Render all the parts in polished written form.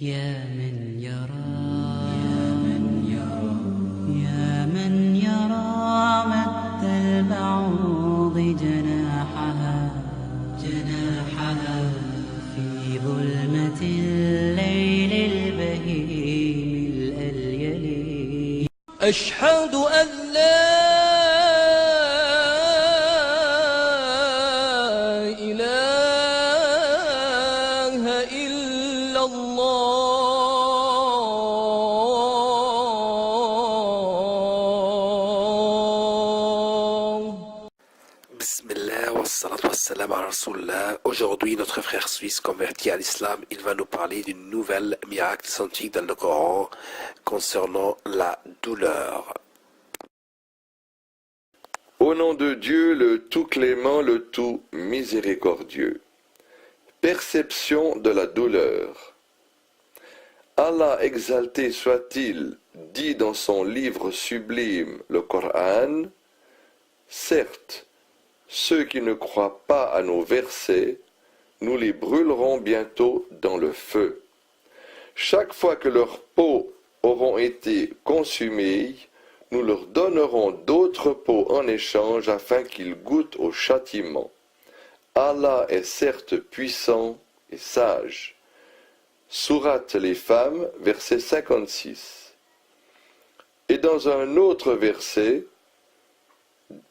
يا من يرى يا من يرى مد البعوض جناحها في ظلمة الليل البهيم الأليل أشهد أن لا إله إلا الله. Bismillah wa salatu wa salam ala Rasulullah. Aujourd'hui, notre frère suisse converti à l'islam, il va nous parler d'une nouvelle miracle scientifique dans le Coran concernant la douleur. Au nom de Dieu, le tout clément, le tout miséricordieux. Perception de la douleur. Allah exalté soit-il, dit dans son livre sublime, le Coran, certes, ceux qui ne croient pas à nos versets, nous les brûlerons bientôt dans le feu. Chaque fois que leurs peaux auront été consumées, nous leur donnerons d'autres peaux en échange afin qu'ils goûtent au châtiment. Allah est certes puissant et sage. Sourate les femmes, verset 56. Et dans un autre verset,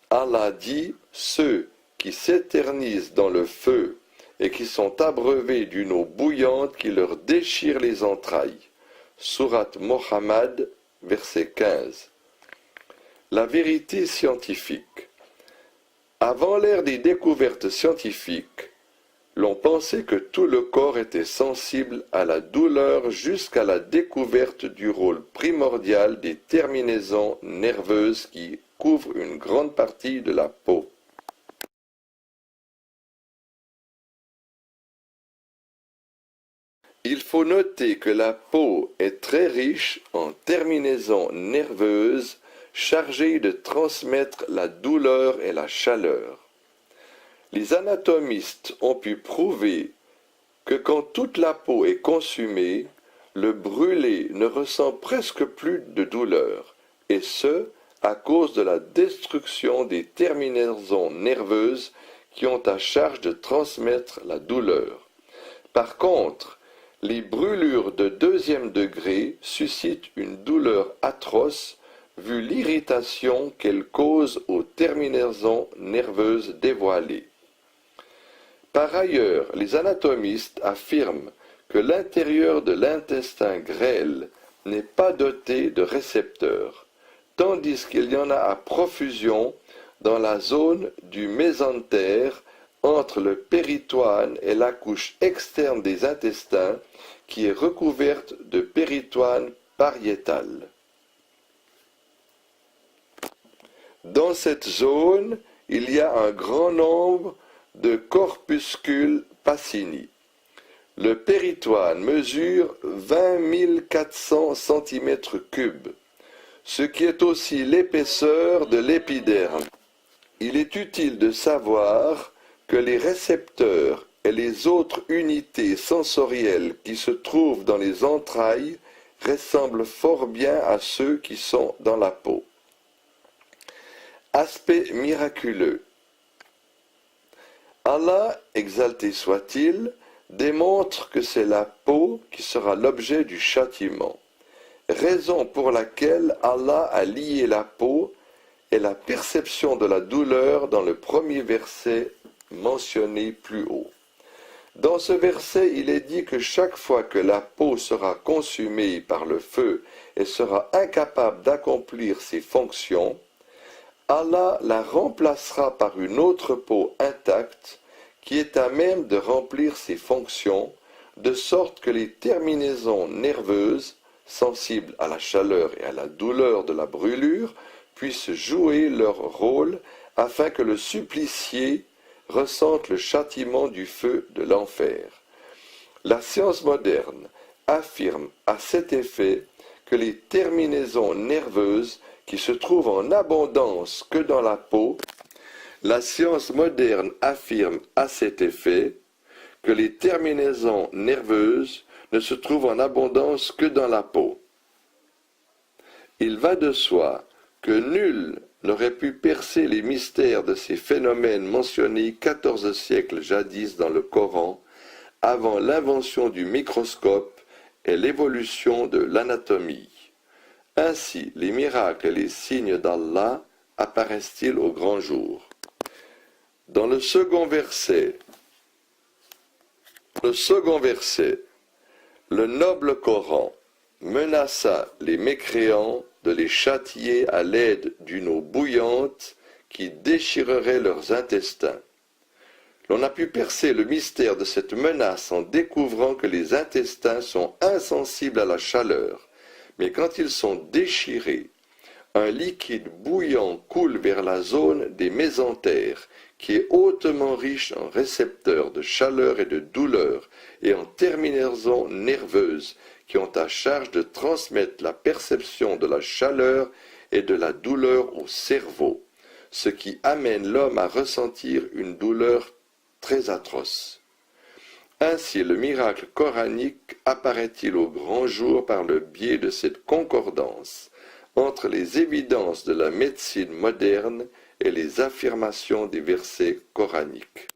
Allah dit, ceux qui s'éternisent dans le feu et qui sont abreuvés d'une eau bouillante qui leur déchire les entrailles. Sourate Mohammed, verset 15. La vérité scientifique. Avant l'ère des découvertes scientifiques, l'on pensait que tout le corps était sensible à la douleur jusqu'à la découverte du rôle primordial des terminaisons nerveuses qui couvrent une grande partie de la peau. Il faut noter que la peau est très riche en terminaisons nerveuses chargées de transmettre la douleur et la chaleur. Les anatomistes ont pu prouver que quand toute la peau est consumée, le brûlé ne ressent presque plus de douleur, et ce, à cause de la destruction des terminaisons nerveuses qui ont à charge de transmettre la douleur. Par contre, les brûlures de deuxième degré suscitent une douleur atroce vu l'irritation qu'elles causent aux terminaisons nerveuses dévoilées. Par ailleurs, les anatomistes affirment que l'intérieur de l'intestin grêle n'est pas doté de récepteurs, tandis qu'il y en a à profusion dans la zone du mésentère entre le péritoine et la couche externe des intestins qui est recouverte de péritoine pariétal. Dans cette zone, il y a un grand nombre de corpuscules Pacini. Le péritoine mesure 20 400 cm3, ce qui est aussi l'épaisseur de l'épiderme. Il est utile de savoir que les récepteurs et les autres unités sensorielles qui se trouvent dans les entrailles ressemblent fort bien à ceux qui sont dans la peau. Aspect miraculeux. Allah, exalté soit-il, démontre que c'est la peau qui sera l'objet du châtiment, raison pour laquelle Allah a lié la peau et la perception de la douleur dans le premier verset mentionné plus haut. Dans ce verset, il est dit que chaque fois que la peau sera consumée par le feu et sera incapable d'accomplir ses fonctions, Allah la remplacera par une autre peau intacte qui est à même de remplir ses fonctions, de sorte que les terminaisons nerveuses, sensibles à la chaleur et à la douleur de la brûlure, puissent jouer leur rôle afin que le supplicié ressente le châtiment du feu de l'enfer. La science moderne affirme à cet effet que les terminaisons nerveuses qui se trouvent en abondance que dans la peau, la science moderne affirme à cet effet que les terminaisons nerveuses ne se trouve en abondance que dans la peau. Il va de soi que nul n'aurait pu percer les mystères de ces phénomènes mentionnés 14 siècles jadis dans le Coran, avant l'invention du microscope et l'évolution de l'anatomie. Ainsi, les miracles et les signes d'Allah apparaissent-ils au grand jour. Dans le second verset, le noble Coran menaça les mécréants de les châtier à l'aide d'une eau bouillante qui déchirerait leurs intestins. L'on a pu percer le mystère de cette menace en découvrant que les intestins sont insensibles à la chaleur, mais quand ils sont déchirés, un liquide bouillant coule vers la zone des mésentères, qui est hautement riche en récepteurs de chaleur et de douleur et en terminaisons nerveuses qui ont à charge de transmettre la perception de la chaleur et de la douleur au cerveau, ce qui amène l'homme à ressentir une douleur très atroce. Ainsi le miracle coranique apparaît-il au grand jour par le biais de cette concordance entre les évidences de la médecine moderne et les affirmations des versets coraniques.